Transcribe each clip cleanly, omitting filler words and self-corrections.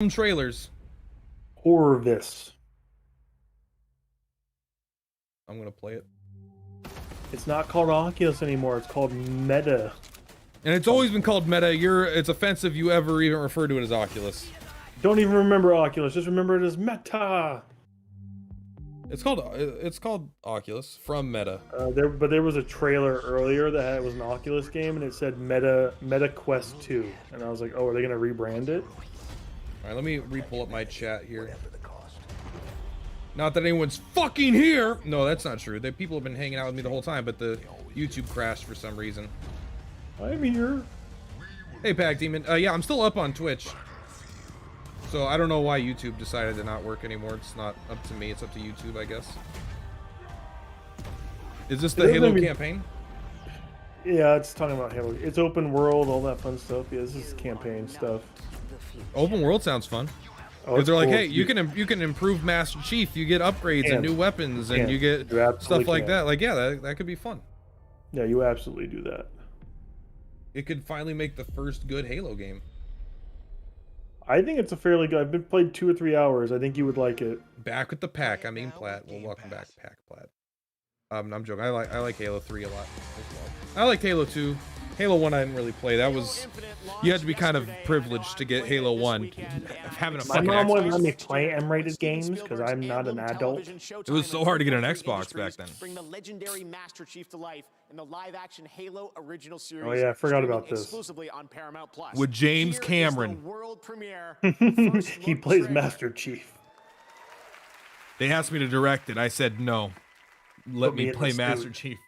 trailers. Horvis. I'm gonna play it. It's not called Oculus anymore. It's called Meta. And it's always been called Meta. It's offensive you ever even refer to it as Oculus. Don't even remember Oculus. Just remember it as Meta. It's called Oculus from Meta. But there was a trailer earlier that was an Oculus game, and it said Meta Quest 2, and I was like, oh, are they gonna rebrand it? All right, let me re-pull up my chat here. Not that anyone's fucking here. No, that's not true. People have been hanging out with me the whole time, but the YouTube crashed for some reason. I'm here. Hey, Pack Demon. Yeah, I'm still up on Twitch. So I don't know why YouTube decided to not work anymore. It's not up to me. It's up to YouTube, I guess. Is this the Halo campaign? Yeah, it's talking about Halo. It's open world, all that fun stuff. Yeah, this is campaign stuff. Open world sounds fun. Because they're like, hey, you can improve Master Chief. You get upgrades and new weapons, and you get stuff like that. Like, yeah, that could be fun. Yeah, you absolutely do that. It could finally make the first good Halo game. I think it's a fairly good. I've been played 2 or 3 hours. I think you would like it. Back with the pack. I mean, Platt. Well, welcome back, Pack Platt. I'm joking. I like Halo 3 a lot as well. I liked Halo 2. Halo 1 I didn't really play. That was, you had to be kind of privileged to get Halo 1. Having a fucking My mom Xbox. wouldn't let me play M-rated games because I'm not an adult. It was so hard to get an Xbox back then. Bring the legendary Master Chief to life in the live-action Halo original series. Oh yeah, I forgot about this. Exclusively on Paramount Plus. With James Cameron. World premiere. He plays Master Chief. They asked me to direct it. I said no. Let me play Master Chief.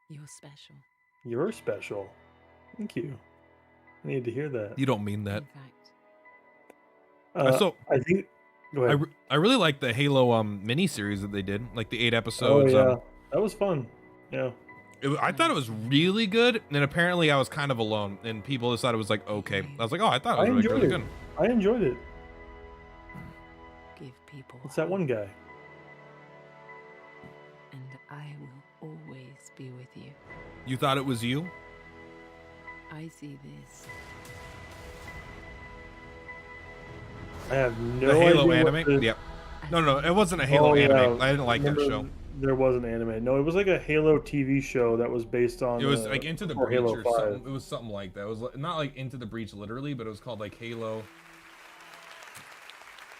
You're special. You're special. Thank you. I needed to hear that. You don't mean that. In fact. So I think. Go ahead. I really like the Halo mini-series that they did, like the 8 episodes. Oh yeah, that was fun. Yeah. I thought it was really good, and apparently I was kind of alone, and people just thought it was like okay. I was like, oh, I thought it was really good. I enjoyed it. Give people. It's that one guy. And I will always be with you. You thought it was you? I see this. I have no the Halo idea anime? Yep. No, it wasn't a Halo anime. I didn't like that show. There was an anime. No, it was like a Halo TV show that was based on. It was like Into the Breach Halo or 5. something. It was something like that. It was not like Into the Breach literally, but it was called like Halo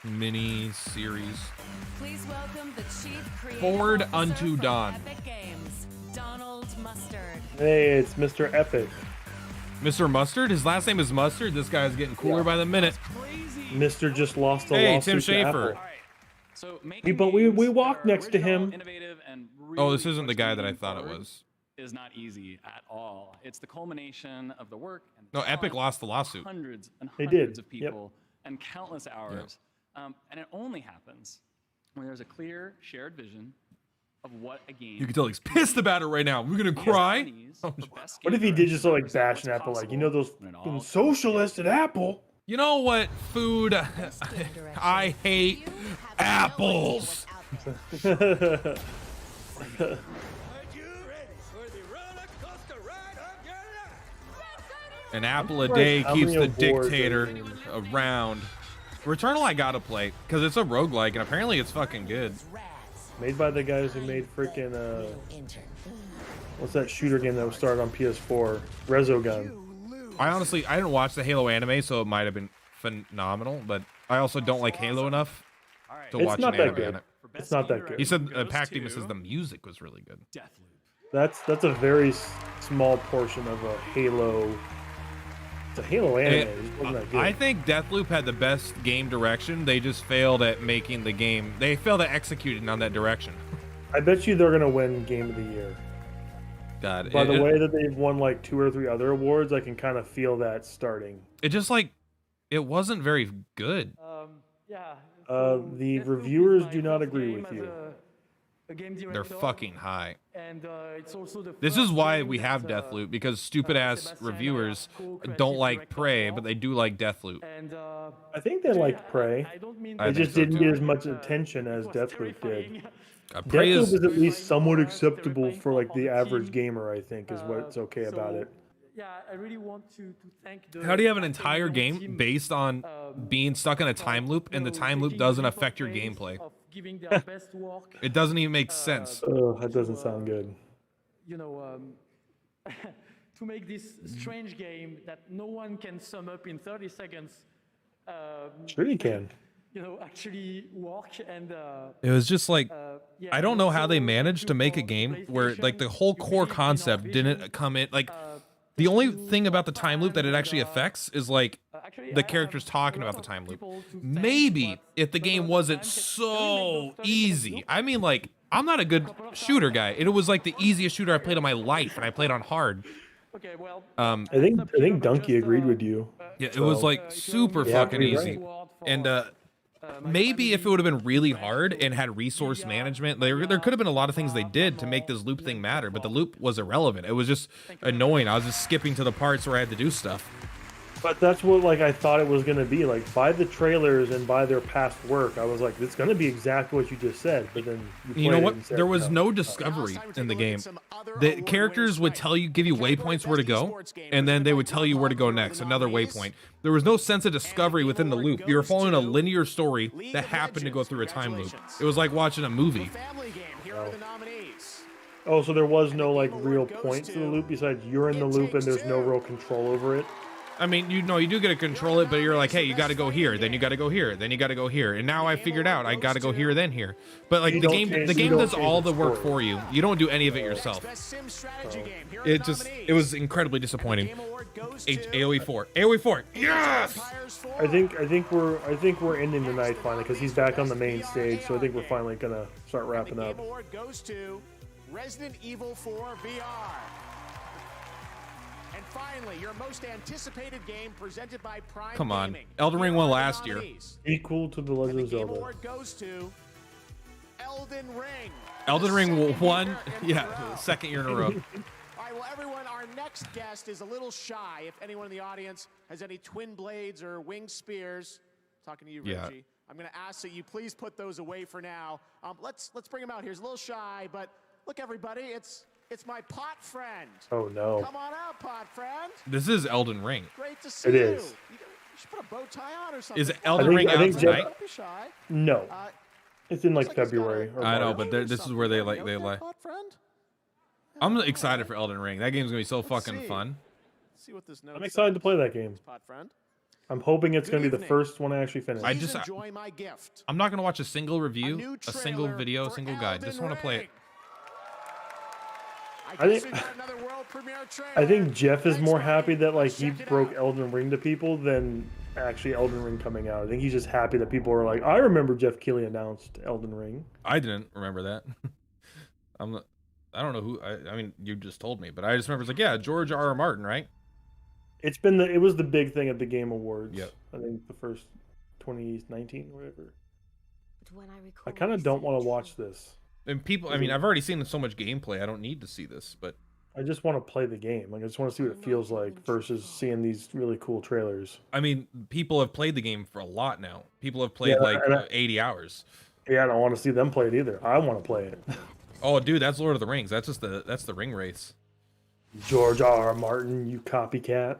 mini series. Please welcome the chief creative Forward officer unto from dawn. Epic Games, Donald Mustard. Hey, it's Mr. Epic. Mr. Mustard? His last name is Mustard? This guy's getting cooler by the minute. Mr. just lost a Hey, lawsuit Tim to Schafer. Apple. So we walked next to him. Oh, this isn't the guy that I thought it was. Is not easy at all. It's the culmination of the work and No, Epic lost the lawsuit. hundreds and They hundreds did. of people and countless hours. And it only happens when there's a clear shared vision of what a game. You can tell he's pissed about it right now. We're gonna cry. What if he did just like bash an Apple, like, you know, those socialists at Apple? You know what, food? I hate apples. An apple a day keeps the dictator around. Returnal I gotta play, because it's a roguelike, and apparently it's fucking good. Made by the guys who made freaking, what's that shooter game that was started on PS4? Resogun. I didn't watch the Halo anime, so it might have been phenomenal, but I also don't like Halo enough to watch an anime on it. It's not that good. He said, Pac Demon says the music was really good. That's a very small portion of a Halo. It's a Halo anime. It wasn't that good. I think Deathloop had the best game direction. They just failed at making the game. They failed at executing on that direction. I bet you they're gonna win Game of the Year. God, By the way that they've won like 2 or 3 other awards, I can kind of feel that starting. It just like, it wasn't very good. The reviewers do not agree with you. They're fucking high. This is why we have Deathloop, because stupid ass reviewers don't like Prey, but they do like Deathloop. I think they liked Prey. I They just think so, didn't too. get as much attention as Deathloop did. Prey Deathloop is is at least somewhat acceptable for like the average gamer, I think, is what's okay about it. yeah, I really want to thank the. How do you have an Arcane entire Leon game team, based on being stuck in a time loop and the time loop doesn't affect your gameplay? Of giving their best work, It doesn't even make sense. Oh, that doesn't sound good. you know, to make this strange game that no one can sum up in 30 seconds. Sure you can. You know, actually work and. It was just like, Yeah, I don't know how they so managed to make a for game where like the PlayStation, whole you core believe in our concept didn't vision, come in. Like the only thing about the time loop that it actually affects is like actually, I the have characters a talking lot about the of time loop. people to thank, Maybe but if the game most of wasn't time, can we make so those 30 seconds easy. loop? I mean, like, I'm not a good shooter guy. It was like the easiest shooter I played in my life, and I played on hard. Okay, well, I think Donkey agreed with you. Yeah, it was like super Yeah, fucking pretty easy. And maybe if it would have been really hard and had resource management, there could have been a lot of things they did to make this loop thing matter, but the loop was irrelevant. It was just annoying. I was just skipping to the parts where I had to do stuff. But that's what like I thought it was gonna be. Like by the trailers and by their past work, I was like, it's gonna be exactly what you just said. But then You know played it what? and said, There was no. no discovery in the game. The characters would tell you, give you waypoints where to go, and then they would tell you where to go next, another waypoint. There was no sense of discovery within the loop. You were following a linear story that happened to go through a time loop. It was like watching a movie. Oh, so there was no like real point to the loop besides you're in the loop and there's no real control over it. I mean, you know, you do get to control it, but you're like, hey, you got to go here, then you got to go here, then you got to go here, and now I figured out I got to go here, then here. But like the game does all the work for you. You don't do any of it yourself. It was incredibly disappointing. AOE 4, AOE 4, yes. I think we're ending the night finally because he's back on the main stage. So I think we're finally gonna start wrapping up. Game Award goes to Resident Evil 4 VR. And finally, your most anticipated game presented by Prime Come on, Gaming. Elden Ring won last year. Equal to the Legend And of the Game Zelda. Award goes to Elden Ring. Elden The Ring second won, year in a yeah, row. second year in a row. All right, well, everyone, our next guest is a little shy. If anyone in the audience has any twin blades or winged spears, talking to you, Yeah. Reggie, I'm going to ask that you please put those away for now. Let's bring him out here. He's a little shy, but look, everybody, it's my pot friend. Oh no. Come on out, pot friend. This is Elden Ring. Great to see It you. is. You should put a bow tie on or something. Is Elden Ring I out think tonight? Don't be shy. No. It's in like Looks like he's got February. Or I know, March. but this is where they like they Okay, lie. pot friend? I'm excited for Elden Ring. That game's gonna be so Let's fucking see. fun. Let's see what this note I'm excited to play that game. says, pot friend. I'm hoping it's Good gonna be the evening. first one I actually finish. Please enjoy my gift. I'm not gonna watch a single A review, new a single trailer video, a for single guide. Just Elden want to play it. Ring. I guess think- we've got another world premiere trailer. I think Jeff is Thanks, more buddy. happy that like Let's he check it broke out. Elden Ring to people than actually Elden Ring coming out. I think he's just happy that people are like, I remember Jeff Keighley announced Elden Ring. I didn't remember that. I don't know who. I mean, you just told me, but I just remember it's like, yeah, George R.R. Martin, right? It was the big thing at the Game Awards. Yep. I think the first 2019 or whatever. But when I I recall kind of my don't want to century, watch this. And people, I mean, I've already seen so much gameplay. I don't need to see this, but I just want to play the game. Like I just want to see what it feels like versus seeing these really cool trailers. I mean, people have played the game for a lot now. People have played Yeah, like and 80 hours. Yeah, I don't want to see them play it either. I want to play it. Oh, dude, that's Lord of the Rings. That's the ring race. George R.R. Martin, you copycat.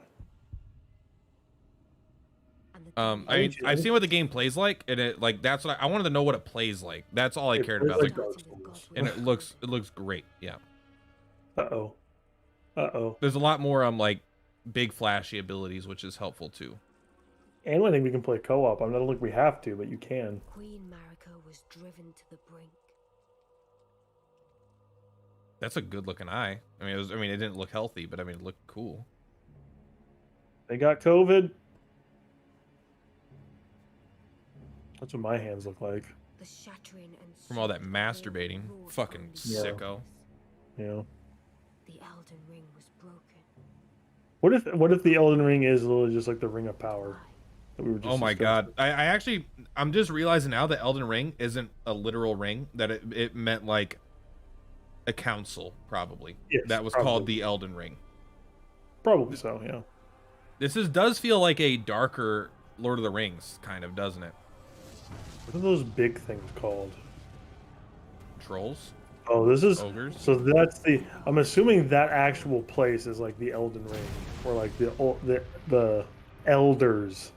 and the I Me mean, too. I've seen what the game plays like, and it like that's what I wanted to know what it plays like. That's all I It cared plays about. like Like, Dark Souls. and it looks great. Yeah. Uh-oh. Uh-oh. There's a lot more like big flashy abilities, which is helpful too. And I think we can play co-op. I don't think we have to, but you can. Queen Marika was driven to the brink. That's a good looking eye. I mean, it didn't look healthy, but I mean, it looked cool. They got COVID. That's what my hands look like. The shattering and From all that sweeping masturbating, roared fucking from the sicko. You know. The Elden Ring was broken. What if the Elden Ring is literally just like the Ring of Power that we were just Oh my discussing? god. I actually, I'm just realizing now that Elden Ring isn't a literal ring, that it meant like a council, probably. Yes, that was probably. called the Elden Ring. Probably so, yeah. This does feel like a darker Lord of the Rings, kind of, doesn't it? What are those big things called? Trolls? Oh, this is ogres. so that's the. I'm assuming that actual place is like the Elden Ring, where like the elders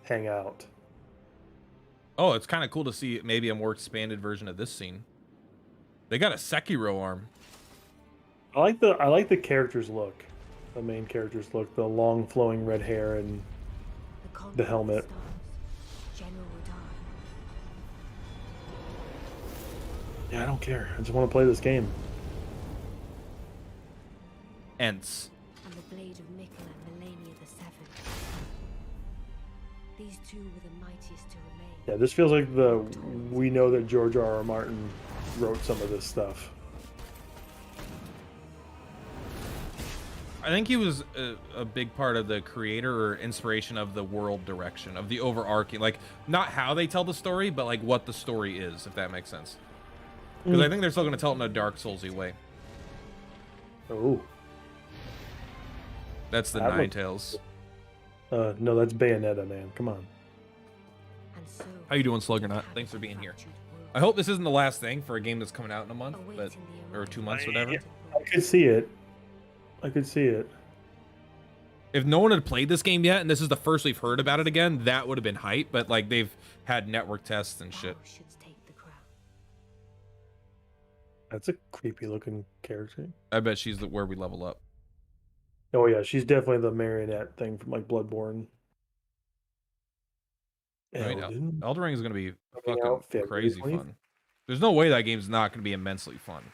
hang out. Oh, it's kind of cool to see maybe a more expanded version of this scene. They got a Sekiro arm. I like the character's look, the main character's look, the long flowing red hair and the helmet. General Radar. Yeah, I don't care. I just want to play this game. Ents. And the blade of Mikkel and Melania the Seventh. These two were the mightiest to remain. Yeah, this feels like we know that George R.R. Martin wrote some of this stuff. I think he was a big part of the creator or inspiration of the world direction, of the overarching, like, not how they tell the story, but like what the story is, if that makes sense. Because I think they're still going to tell it in a Dark Soulsy way. Oh. That's the That Nine looks- Tails. No, that's Bayonetta, man. Come on. And so How you doing, Sluggernaut? Thanks for being here. I hope this isn't the last thing for a game that's coming out in a month, but or 2 months, whatever. I could see it. I could see it. If no one had played this game yet, and this is the first we've heard about it again, that would have been hype. But like they've had network tests and shit. thou shouldst take the crown. That's a creepy looking character. I bet she's where we level up. Oh yeah, she's definitely the marionette thing from like Bloodborne. Right, Elden? Elden Ring is gonna be Coming fucking out February crazy 20th? fun. There's no way that game's not gonna be immensely fun.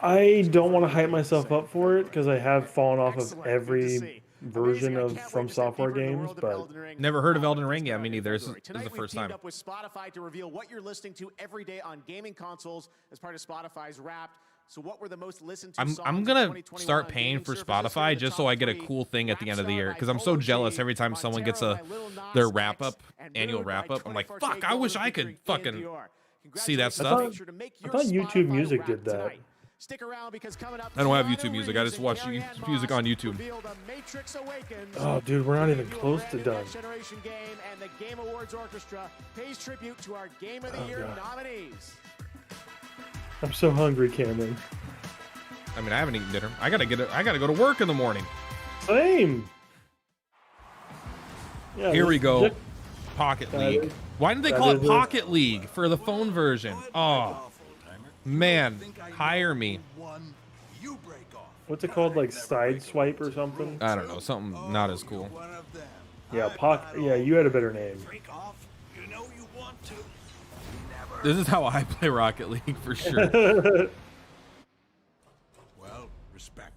I don't want to hype myself up for it because I have fallen off of Excellent. Good to every see. version Amazing. I of can't From wait to step Software deeper in the games, world of but Elden Ring. Never heard of All Elden this Ring? Yeah, started me in neither. This is February. the Tonight, first we've teamed time. up with Spotify to reveal what you're listening to every day on gaming consoles as part of Spotify's Wrapped. So what were the most listened to songs I'm in gonna 2021 start on paying gaming for services? Here are Spotify the just top so I get a three. cool thing at the end of the year. Rapstar Because I'm by so Polo jealous G, every time someone gets Montero by Lil their Nas wrap X, up, and annual Mood by wrap up. I'm like, 24K fuck, I wish I featuring could fucking Dior. see that Congratulations. stuff. Make sure to make I your thought YouTube Spotify Music Wrapped did that. tonight. Stick around because coming up, I don't have Keanu YouTube Music. I Reeves just and watch Carrie Ann music Moss on YouTube. reveal The Matrix Awakens. oh dude, we're not even Review a close brand to new done. Next Generation game, and the Game Awards Orchestra pays tribute to our Game of the Year God. nominees. I'm so hungry, Cameron. I mean, I haven't eaten dinner. I gotta go to work in the morning. Same. Yeah, Here we this- go. this- Pocket That League. is- Why didn't they that call it is a- Pocket League for the phone version? Oh, man, hire me. What's it called? Like side swipe or something? I don't know, something not as cool. Yeah, Yeah, you had a better name. This is how I play Rocket League for sure. Well, respect.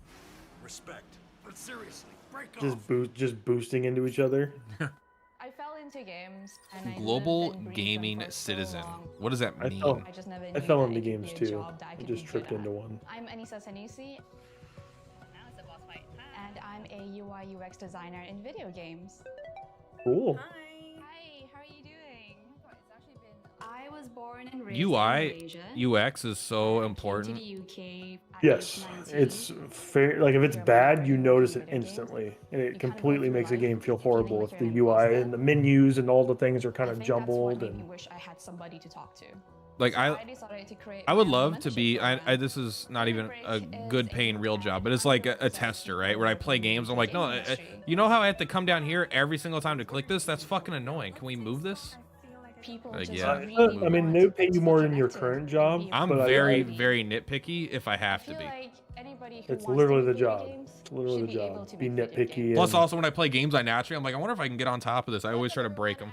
But seriously, break Just boosting into each other. I fell into games. And I Global lived and breathed them gaming for so citizen. long. What does that I mean? felt- I just never I knew fell that into it could games be a too. job that I I could just be tripped good into at. one. I'm Anissa Sanusi. And I'm a UI UX designer in video games. Cool. Hi, how are you doing? I was born and raised UI, in Malaysia. UX is so I came to important. the UK at Yes, age 19. it's fair. Like if it's bad, you notice it instantly, and it completely makes a game feel horrible if the UI and the menus and all the things are kind I of think that's what jumbled. made me And wish I had somebody to talk to. Like I decided to create I would my own love to be. mentorship program. This is not even a good paying real job, but it's like a tester, right? Where I play games. I'm like, no, you know how I have to come down here every single time to click this? That's fucking annoying. Can we move this? People Like, just yeah. really I mean, want they pay to you be more than your connected current job. and be I'm but very nitpicky if I have to feel be. like anybody who It's wants to literally make the video job. games It's literally should the be able job. to Be make video nitpicky. games. Plus, and- also when I play games, I naturally I'm like, I wonder if I can get on top of this. I always try to break them.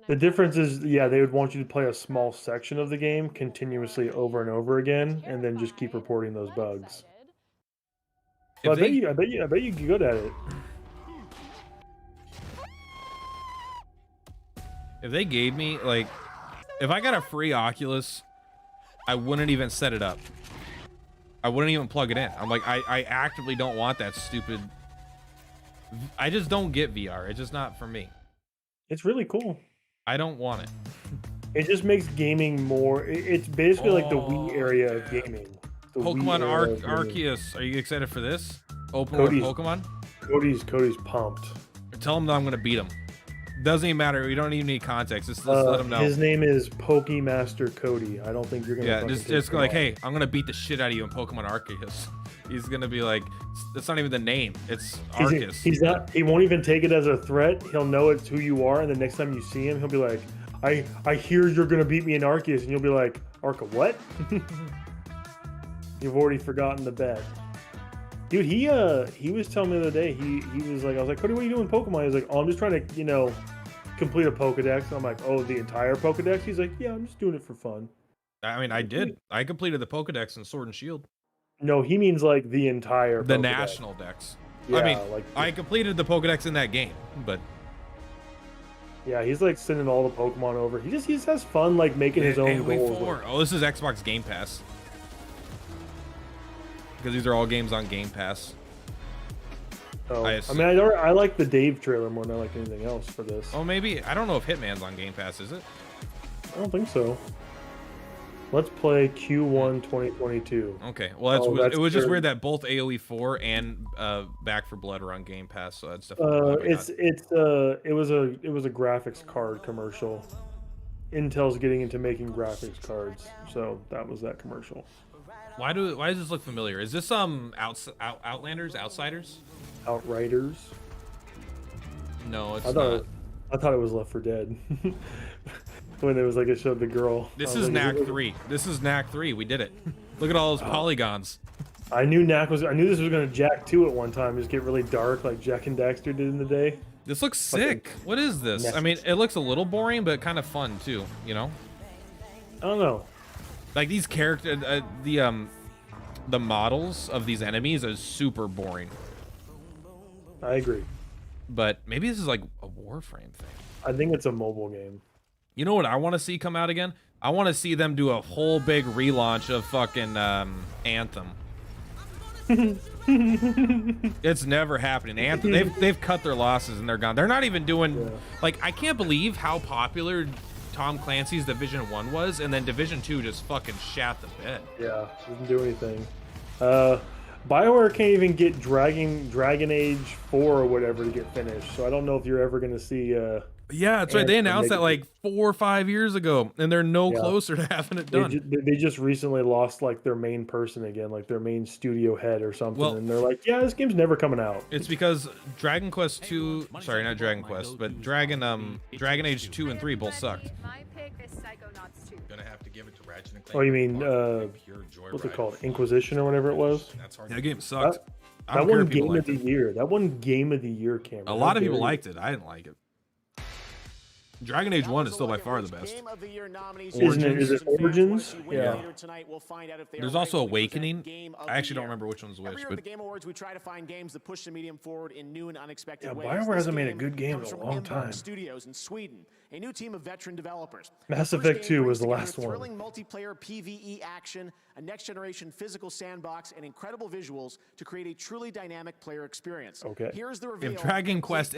The difference is, yeah, they would want you to play a small section of the game continuously over and over again, and then just keep reporting those bugs. So I bet you get good at it. If they gave me like, if I got a free Oculus, I wouldn't even set it up. I wouldn't even plug it in. I'm like, I actively don't want that stupid. I just don't get VR. It's just not for me. It's really cool. I don't want it. It just makes gaming more. It's basically like the Wii area of gaming. The Wii Pokemon era of gaming. Arceus. Are you excited for this? Open Cody's- world Pokemon? Cody's pumped. Tell him that I'm gonna beat him. Doesn't even matter. We don't even need context. Just let him know. His name is Pokemaster Cody. I don't think you're gonna. Yeah, just go like, hey, I'm gonna beat the shit out of you in Pokemon Arceus. He's gonna be like, that's not even the name. It's Arceus. He's not. He won't even take it as a threat. He'll know it's who you are, and the next time you see him, he'll be like, I hear you're gonna beat me in Arceus, and you'll be like, Arca what? You've already forgotten the bet. Dude, he was telling me the other day, he was like, I was like, Cody, what are you doing in Pokemon? He was like, oh, I'm just trying to, complete a Pokedex. And I'm like, oh, the entire Pokedex? He's like, yeah, I'm just doing it for fun. I mean, I did. I completed the Pokedex in Sword and Shield. No, he means like the entire The Pokedex. national dex. Yeah, I mean, like I completed the Pokedex in that game, but yeah, he's like sending all the Pokemon over. He just has fun like making his own goals. Oh, this is Xbox Game Pass. Because these are all games on Game Pass. Oh, I mean, I like the Dave trailer more than I like anything else for this. Oh, maybe. I don't know if Hitman's on Game Pass, is it? I don't think so. Let's play Q1 2022. Okay. Well, it was just weird that both AoE 4 and Back for Blood are on Game Pass, so that's definitely it was a graphics card commercial. Intel's getting into making graphics cards, so that was that commercial. Why does this look familiar? Is this Outlanders, Outsiders? Outriders? No, it's not. I thought it was Left 4 Dead. When it was like it showed the girl. This is Knack 3. This is Knack 3. We did it. Look at all those polygons. I knew this was gonna Jack 2 at one time, just get really dark like Jack and Daxter did in the day. This looks sick. What is this? I mean, it looks a little boring, but kind of fun too. I don't know. Like these characters, the models of these enemies are super boring. I agree. But maybe this is like a Warframe thing. I think it's a mobile game. You know what I want to see come out again? I want to see them do a whole big relaunch of fucking Anthem. It's never happening. Anthem, they've cut their losses and they're gone. They're not even doing like, I can't believe how popular Tom Clancy's Division 1 was, and then Division 2 just fucking shat the bed. Yeah, didn't do anything. BioWare can't even get Dragon Age 4 or whatever to get finished, so I don't know if you're ever gonna see yeah, that's right. They announced that like 4 or 5 years ago, and they're no closer to having it done. They just recently lost like their main person again, like their main studio head or something, and they're like, yeah, this game's never coming out. It's because Dragon Quest 2, sorry, not Dragon Quest, but Dragon Age 2 and 3 both sucked. My pick is Psychonauts 2. Gonna have to give it to Ratchet and Oh, you mean what's it called, Inquisition or whatever it was? That game sucked. That one game of the year. That one game of the year, Cameron. A lot of people liked it. I didn't like it. Dragon Age 1 is still by far the best. Is it Origins? Yeah. There's also Awakening. I actually don't remember which one's which, but the Game Awards, we try to find games that push the medium forward in new and unexpected ways. BioWare hasn't made a good game in a long time. Studios in Sweden, a new team of veteran developers. Mass Effect 2 was the last one. Thrilling multiplayer PvE action, a next-generation physical sandbox, and incredible visuals to create a truly dynamic player experience. Okay. Here's the reveal. If Dragon Quest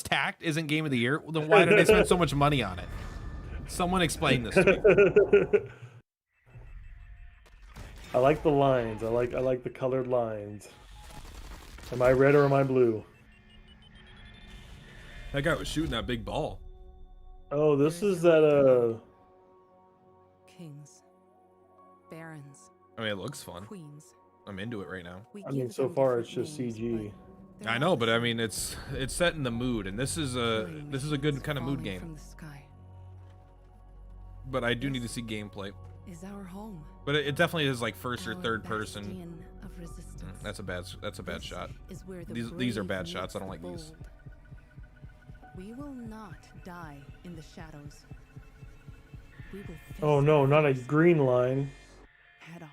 Tact isn't Game of the Year, then why did they spend so much money on it? Someone explain this to me. I like the lines. I like the colored lines. Am I red or am I blue? That guy was shooting that big ball. Oh, this is that Kings, barons. I mean, it looks fun. Queens. I'm into it right now. I mean, so far it's just CG. I know, but I mean, it's set in the mood, and this is a good kind of mood game. From the sky. But I do need to see gameplay. Is our home. But it definitely is like first or third person. Bastion of resistance. That's a bad shot. Is where the These are brave bad meet shots. I don't like the these. bold. We will not die in the shadows. We will Oh no, not a green line. head on.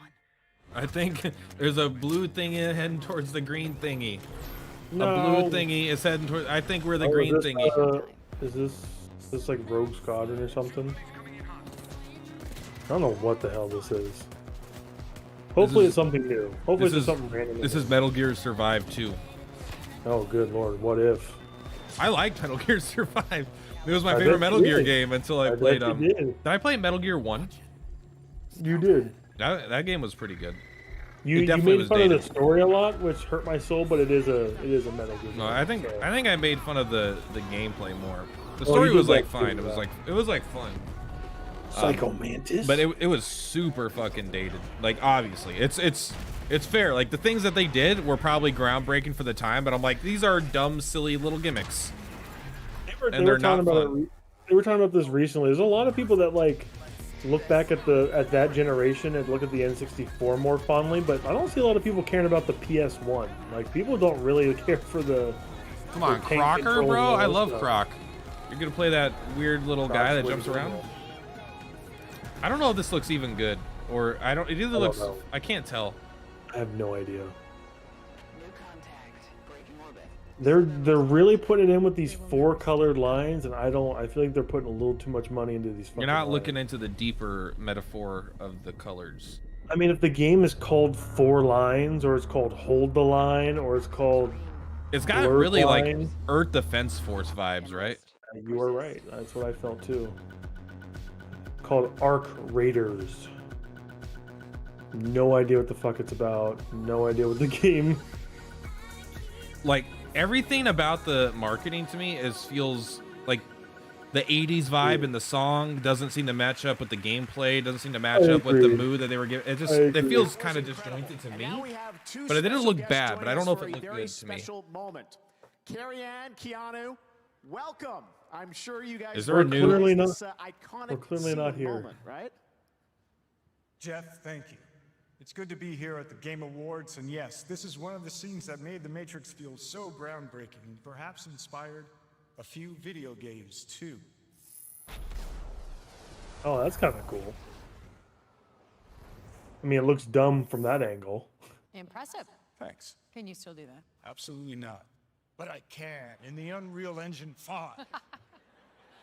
I think there's a blue thingy heading towards the green thingy. No. A blue thingy is heading towards. I think we're the green is this, thingy. Is this like Rogue Squadron or something? I don't know what the hell this is. Hopefully it's something new. Hopefully it's something random. This is Metal Gear Survive 2. Oh good lord, what if? I liked Metal Gear Survive. It was my favorite Metal Gear game until I played did I play Metal Gear 1? You did. That game was pretty good. You definitely made fun dated. of the story a lot, which hurt my soul, but it is a Metal Gear. No, game, so. I think I made fun of the gameplay more. The Well, story you was did like that fine. too, It was like fun. Psycho Mantis. But it was super fucking dated. Like obviously, it's fair. Like the things that they did were probably groundbreaking for the time, but I'm like, these are dumb, silly little gimmicks. They were talking about this recently. There's a lot of people that like look back at that generation and look at the N64 more fondly, but I don't see a lot of people caring about the PS1. Like people don't really care for the. Come on, tank Crocker, controls bro. and all I that love stuff. Croc. You're gonna play that weird little guy that jumps around. I don't know if this looks even good, or I don't. It either looks. know. I can't tell. I have no idea. They're really putting it in with these 4 colored lines, and I feel like they're putting a little too much money into these. You're not lines. looking into the deeper metaphor of the colors. I mean, if the game is called 4 lines, or it's called Hold the Line, or it's called. It's got Blurred really like line. Earth Defense Force vibes, right? You are right. That's what I felt too. Called Arc Raiders. No idea what the fuck it's about. No idea what the game. Like everything about the marketing to me feels like the 80s vibe in the song doesn't seem to match up with the gameplay, doesn't seem to match up with the mood that they were giving. It feels kind of disjointed to me. But it didn't look bad, but I don't know if it looked good to me. Carrie Ann, Keanu, welcome. I'm sure you guys. Is there a new? Clearly not. Iconic We're clearly not here. moment, right? Jeff, thank you. It's good to be here at the Game Awards, and yes, this is one of the scenes that made The Matrix feel so groundbreaking, and perhaps inspired a few video games too. Oh, that's kind of cool. I mean, it looks dumb from that angle. Impressive. Thanks. Can you still do that? Absolutely not. But I can in the Unreal Engine 5.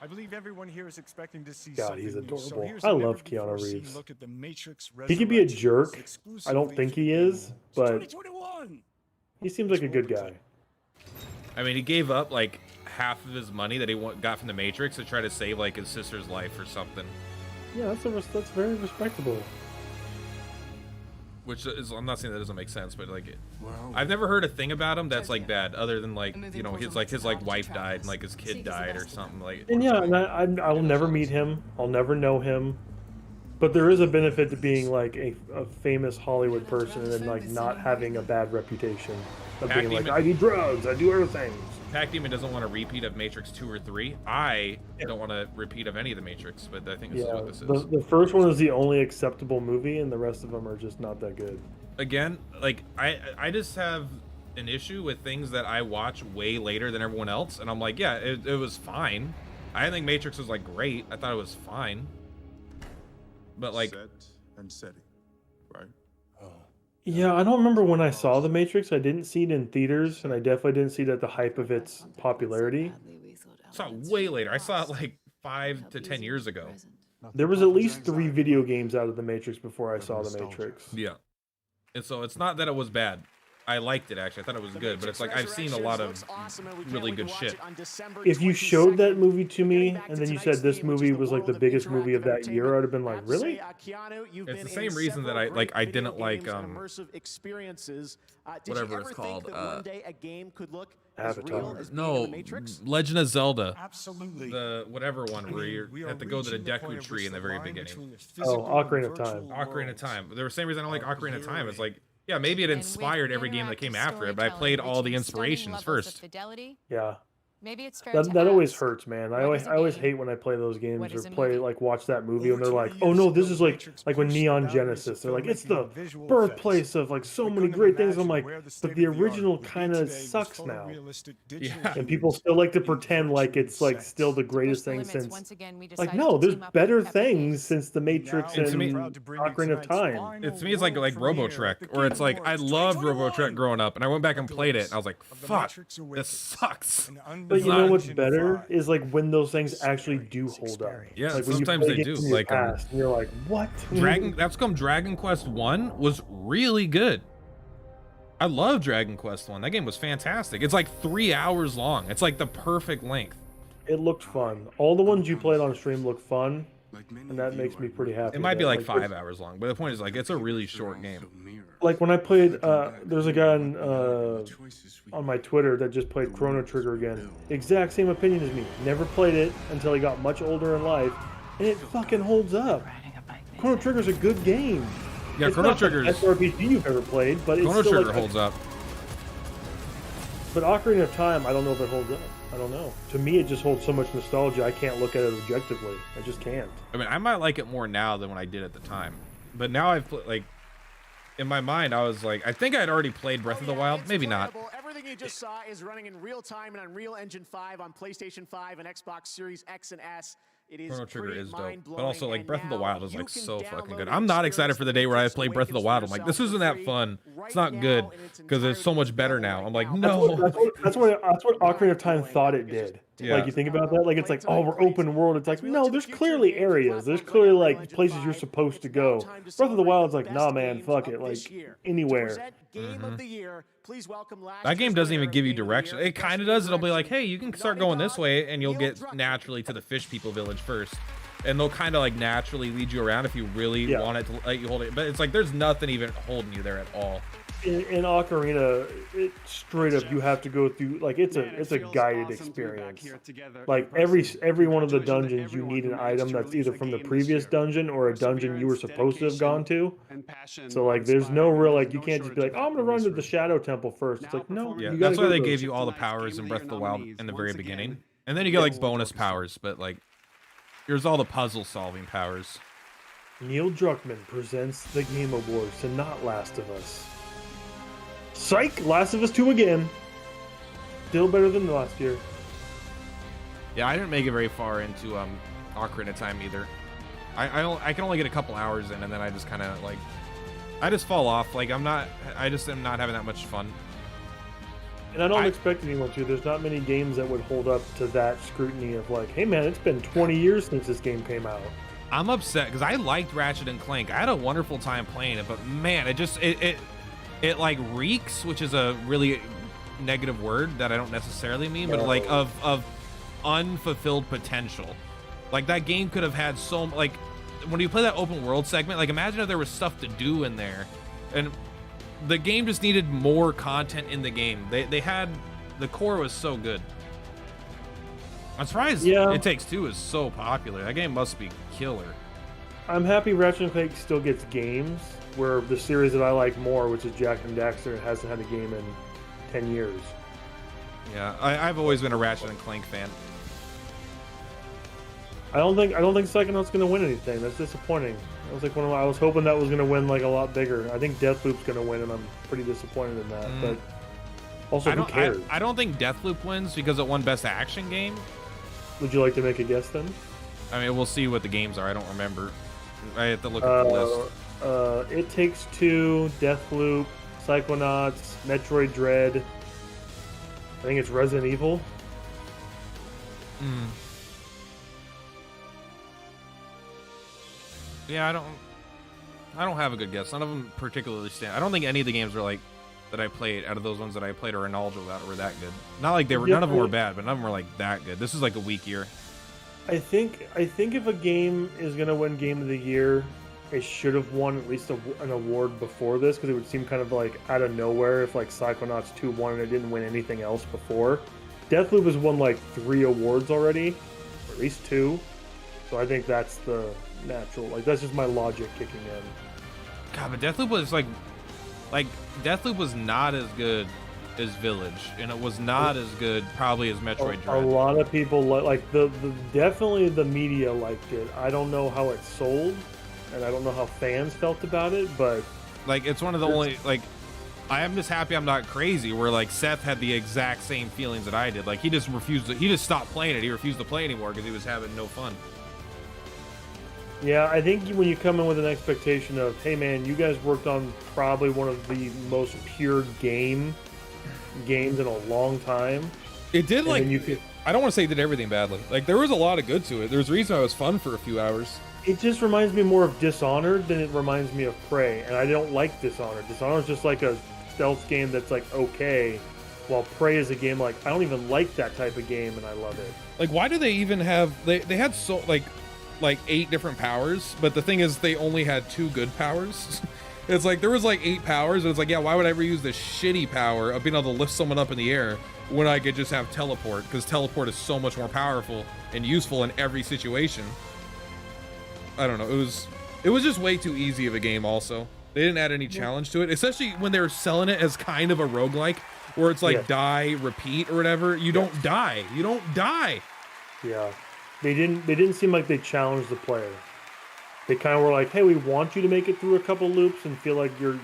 I believe everyone here is expecting to see God, something he's new. adorable. So here's I a love never-before-seen Keanu Reeves. look at the Matrix He could be a Resurrections jerk. I exclusively don't think for he Game is, Awards. but 2021. he seems like a good guy. I mean, he gave up like half of his money that he got from the Matrix to try to save like his sister's life or something. Yeah, that's very respectable. Which is, I'm not saying that doesn't make sense, but like, I've never heard a thing about him that's like bad, other than like, you know, his wife died and like his kid died or something like. And yeah, and I will never meet him. I'll never know him. But there is a benefit to being like a famous Hollywood person and then like not having a bad reputation of being like, I do drugs, I do other things. Pac Demon doesn't want a repeat of Matrix 2 or 3. I don't want a repeat of any of the Matrix, but I think this is what this is. The first one is the only acceptable movie, and the rest of them are just not that good. Again, like I just have an issue with things that I watch way later than everyone else, and I'm like, yeah, it was fine. I didn't think Matrix was like great. I thought it was fine. But like set and setting, right? Yeah, I don't remember when I saw The Matrix. I didn't see it in theaters, and I definitely didn't see it at the hype of its popularity. I saw it way later. I saw it like 5 to 10 years ago. There was at least 3 video games out of The Matrix before I saw The Matrix. Yeah. And so it's not that it was bad. I liked it actually. I thought it was good, but it's like I've seen a lot of really good shit. If you showed that movie to me and then you said this movie was like the biggest movie of that year, I'd have been like, really? It's the same reason that I didn't like whatever it's called. Avatar. No, Legend of Zelda. Absolutely. The whatever one where you have to go to the Deku tree in the very beginning. Oh, Ocarina of Time. Ocarina of Time. The same reason I don't like Ocarina of Time. It's like, yeah, maybe it inspired every game that came after it, but I played all the inspirations first. Yeah. Maybe it's fair that always hurts, man. I always hate when I play those games or watch that movie and they're like, oh no, this is like when Neon Genesis. They're like, it's the birthplace of like so many great things. I'm like, but the original kind of sucks now. Yeah. And people still like to pretend like it's like still the greatest thing since. Like no, there's better things since The Matrix and Ocarina of Time. To me, it's like RoboTrek, or it's like I loved RoboTrek growing up, and I went back and played it, and I was like, fuck, this sucks. But you know what's better is like when those things actually do hold up. Yeah, like when sometimes you they play do. games in your past, and you're like, what? That's come Dragon Quest 1 was really good. I love Dragon Quest 1. That game was fantastic. It's like 3 hours long. It's like the perfect length. It looked fun. All the ones you played on stream looked fun. and that makes me pretty happy. It might be that, like 5 hours long, but the point is like it's a really short game. Like when I played, there's a guy on my Twitter that just played Chrono Trigger again. Exact same opinion as me. Never played it until he got much older in life, and it fucking holds up. Chrono Trigger's a good game. Yeah, it's Chrono not the Trigger's best RPG you've ever played, but it's Chrono still Trigger like, holds up. But Ocarina of Time, I don't know if it holds up. I don't know. To me, it just holds so much nostalgia. I can't look at it objectively. I just can't. I mean, I might like it more now than when I did at the time. But now I've like, in my mind, I was like, I think I'd already played Breath of the Wild. Maybe not. Everything you just saw is running in real time and Unreal Engine 5 on PlayStation 5 and Xbox Series X and S. It is Chrono Trigger is dope, mind-blowing, but also like and Breath of the now Wild is you like can so fucking download good. and I'm not excited experience for the day where I play Breath of the Awakens Wild. for I'm like, yourself this isn't for that free fun. It's right not good now in its because it's so much better now. I'm like, right no. That's what Ocarina of Time thought it did. Yeah. Like you think about that, like it's like, oh, we're open world. It's like, no, there's clearly areas. There's clearly like places you're supposed to go. Breath of the Wild's like, nah, man, fuck it, like anywhere. That game doesn't even give you direction. It kind of does. It'll be like, hey, you can start going this way, and you'll get naturally to the Fish People village first. And they'll kind of like naturally lead you around if you really want it to let you hold it. But it's like there's nothing even holding you there at all. In Ocarina, it straight up you have to go through like it's a guided experience. Like every one of the dungeons you need an item that's either from the previous dungeon or a dungeon you were supposed to have gone to. So like there's no real like you can't just be like, oh, I'm gonna run to the Shadow Temple first. It's like no. Yeah, that's why they gave you all the powers in Breath of the Wild in the very beginning, and then you get like bonus powers. But like here's all the puzzle solving powers. Neil Druckmann presents the Game Awards to not Last of Us. Psych! Last of Us 2 again. Still better than last year. Yeah, I didn't make it very far into Ocarina of Time either. I can only get a couple hours in, and then I just kind of like, I just fall off. Like I just am not having that much fun. And I don't expect anyone to. There's not many games that would hold up to that scrutiny of like, hey man, it's been 20 years since this game came out. I'm upset because I liked Ratchet and Clank. I had a wonderful time playing it, but man, it like reeks, which is a really negative word that I don't necessarily mean, but like of unfulfilled potential. Like that game could have had so like when you play that open world segment, like imagine if there was stuff to do in there, and the game just needed more content in the game. They had the core was so good. I'm surprised It Takes Two is so popular. That game must be killer. I'm happy Ratchet and Clank still gets games. Where the series that I like more, which is Jack and Daxter, hasn't had a game in 10 years. Yeah, I've always been a Ratchet and Clank fan. I don't think Psychonauts gonna win anything. That's disappointing. I was like I was hoping that was gonna win like a lot bigger. I think Deathloop's gonna win, and I'm pretty disappointed in that. But also, who cares? I don't think Deathloop wins because it won Best Action Game. Would you like to make a guess then? I mean, we'll see what the games are. I don't remember. I have to look at the list. It Takes Two, Deathloop, Psychonauts, Metroid Dread. I think it's Resident Evil. Yeah, I don't have a good guess. None of them particularly stand. I don't think any of the games were like that I played out of those ones that I played or knowledgeable about were that good. Not like they were. None of them were bad, but none of them were like that good. This is like a weak year. I think if a game is gonna win Game of the Year, it should have won at least an award before this, because it would seem kind of like out of nowhere if like Psychonauts 2 won and it didn't win anything else before. Deathloop has won like 3 awards already, or at least 2. So I think that's the natural. Like that's just my logic kicking in. God, but Deathloop was like Deathloop was not as good as Village, and it was not as good probably as Metroid Dread. A lot of people like the definitely the media liked it. I don't know how it sold, and I don't know how fans felt about it, but like it's one of the only like I am just happy I'm not crazy where like Seth had the exact same feelings that I did. Like he just stopped playing it. He refused to play anymore because he was having no fun. Yeah, I think when you come in with an expectation of, hey man, you guys worked on probably one of the most pure games in a long time. It did like I don't want to say it did everything badly. Like there was a lot of good to it. There's a reason it was fun for a few hours. It just reminds me more of Dishonored than it reminds me of Prey, and I don't like Dishonored. Dishonored's just like a stealth game that's like okay, while Prey is a game like I don't even like that type of game, and I love it. Like why do they even have they had so like like 8 different powers, but the thing is they only had 2 good powers. It's like there was like 8 powers, and it's like, yeah, why would I ever use this shitty power of being able to lift someone up in the air when I could just have teleport? Because teleport is so much more powerful and useful in every situation. I don't know. It was just way too easy of a game. Also, they didn't add any challenge to it, especially when they were selling it as kind of a roguelike, where it's like die, repeat, or whatever. You don't die. You don't die. Yeah, they didn't seem like they challenged the player. They kind of were like, hey, we want you to make it through a couple loops and feel like you're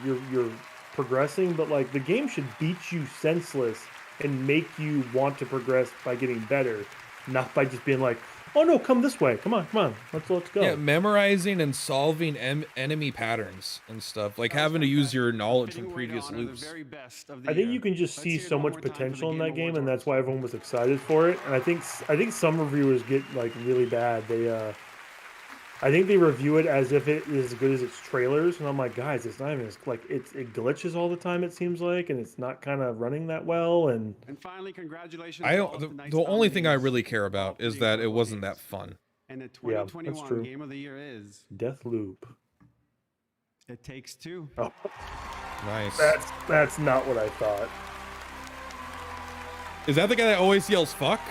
progressing, but like the game should beat you senseless and make you want to progress by getting better, not by just being like, oh no, come this way, come on, let's go. Yeah, memorizing and solving enemy patterns and stuff, like having to use your knowledge from previous loops. I think you can just see so much potential in that game, and that's why everyone was excited for it. And I think some reviewers get like really bad. I think they review it as if it is as good as its trailers, and I'm like, guys, it's not even like it glitches all the time. It seems like, and it's not kind of running that well. And finally, congratulations. The only thing I really care about is that it wasn't that fun. And the 2021 game of the year is Deathloop. It Takes Two. Oh, nice. That's not what I thought. Is that the guy that always yells "fuck"?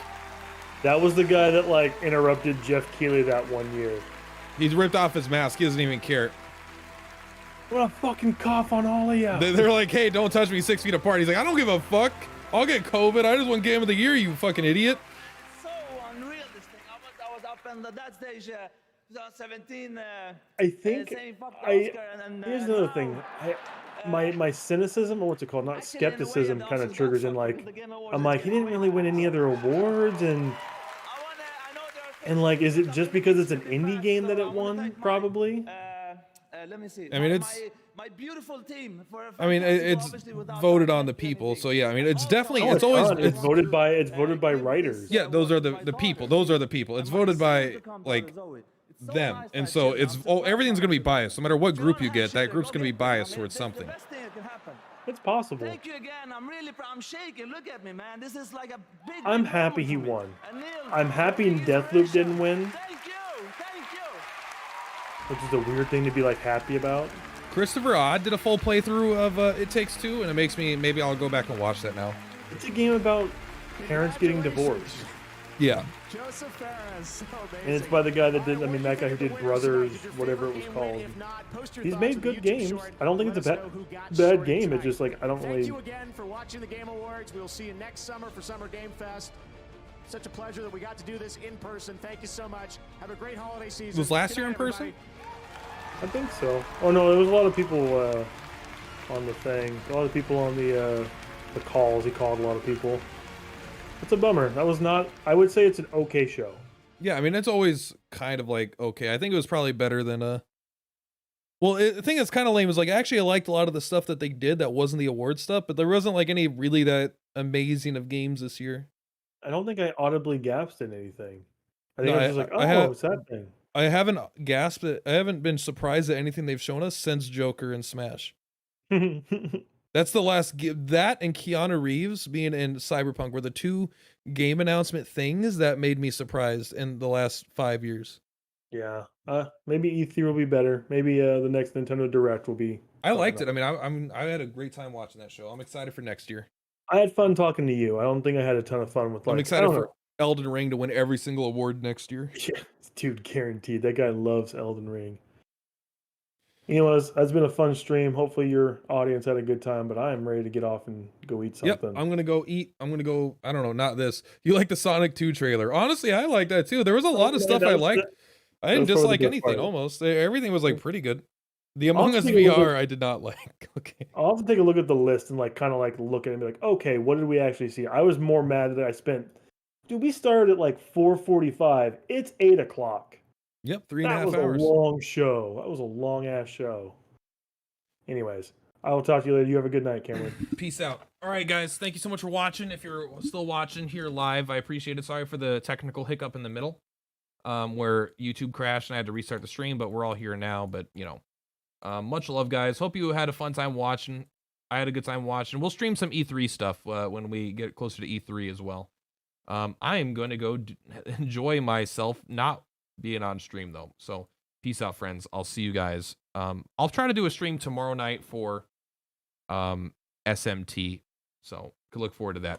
That was the guy that like interrupted Jeff Keighley that one year. He's ripped off his mask. He doesn't even care. I'm gonna fucking cough on all of you. They're like, hey, don't touch me 6 feet apart. He's like, I don't give a fuck. I'll get COVID. I just won Game of the Year, you fucking idiot. So unreal, this thing. I was up in that stage, 2017. I think here's another thing. My cynicism, or what's it called? Not skepticism, kind of triggers in like, I'm like, he didn't really win any other awards, and like, is it just because it's an indie game that it won? Probably. Let me see. I mean, it's my beautiful team. It's voted on the people, so yeah. I mean, it's definitely it's always it's voted by writers. Yeah, those are the people. Those are the people. It's voted by like them, and so everything's gonna be biased. No matter what group you get, that group's gonna be biased towards something. It's possible. Thank you again. I'm shaking. Look at me, man. This is like a big. I'm happy he won. I'm happy Deathloop didn't win. Thank you. Which is a weird thing to be like happy about. Christopher Odd did a full playthrough of It Takes Two, and it makes me maybe I'll go back and watch that now. It's a game about parents getting divorced. Yeah. And it's by the guy that did, that guy who did Brothers, whatever it was called. He's made good games. I don't think it's a bad game. It's just like, I don't really. Thank you again for watching the Game Awards. We'll see you next summer for Summer Game Fest. Such a pleasure that we got to do this in person. Thank you so much. Have a great holiday season. Was last year in person? I think so. Oh no, there was a lot of people on the thing. A lot of people on the calls. He called a lot of people. It's a bummer. That was not. I would say it's an okay show. Yeah, I mean, it's always kind of like okay. I think it was probably better than Well, the thing that's kind of lame is like actually I liked a lot of the stuff that they did that wasn't the award stuff, but there wasn't like any really that amazing of games this year. I don't think I audibly gasped in anything. I think I was just like, oh, it's that thing. I haven't gasped it. I haven't been surprised at anything they've shown us since Joker and Smash. That's the last that and Keanu Reeves being in Cyberpunk were the 2 game announcement things that made me surprised in the last 5 years. Yeah. Maybe E3 will be better. Maybe the next Nintendo Direct will be. I liked it. I mean, I had a great time watching that show. I'm excited for next year. I had fun talking to you. I don't think I had a ton of fun with. I'm excited for Elden Ring to win every single award next year. Yeah, dude, guaranteed. That guy loves Elden Ring. Anyways, that's been a fun stream. Hopefully your audience had a good time, but I am ready to get off and go eat something. Yep, I'm gonna go eat. I'm gonna go. I don't know, not this. You like the Sonic 2 trailer? Honestly, I like that too. There was a lot of stuff I liked. I didn't dislike anything. Almost everything was like pretty good. The Among Us VR I did not like. Okay. I'll have to take a look at the list and like kind of like look at it and be like, okay, what did we actually see? I was more mad that I spent. Dude, we started at like 4:45. It's 8 o'clock. Yep, 3.5 hours. That was a long show. That was a long ass show. Anyways, I will talk to you later. You have a good night, Cameron. Peace out. All right, guys. Thank you so much for watching. If you're still watching here live, I appreciate it. Sorry for the technical hiccup in the middle, where YouTube crashed and I had to restart the stream. But we're all here now. But you know, much love, guys. Hope you had a fun time watching. I had a good time watching. We'll stream some E3 stuff when we get closer to E3 as well. I am going to go enjoy myself, not being on stream though. So peace out, friends. I'll see you guys. I'll try to do a stream tomorrow night for SMT. So could look forward to that.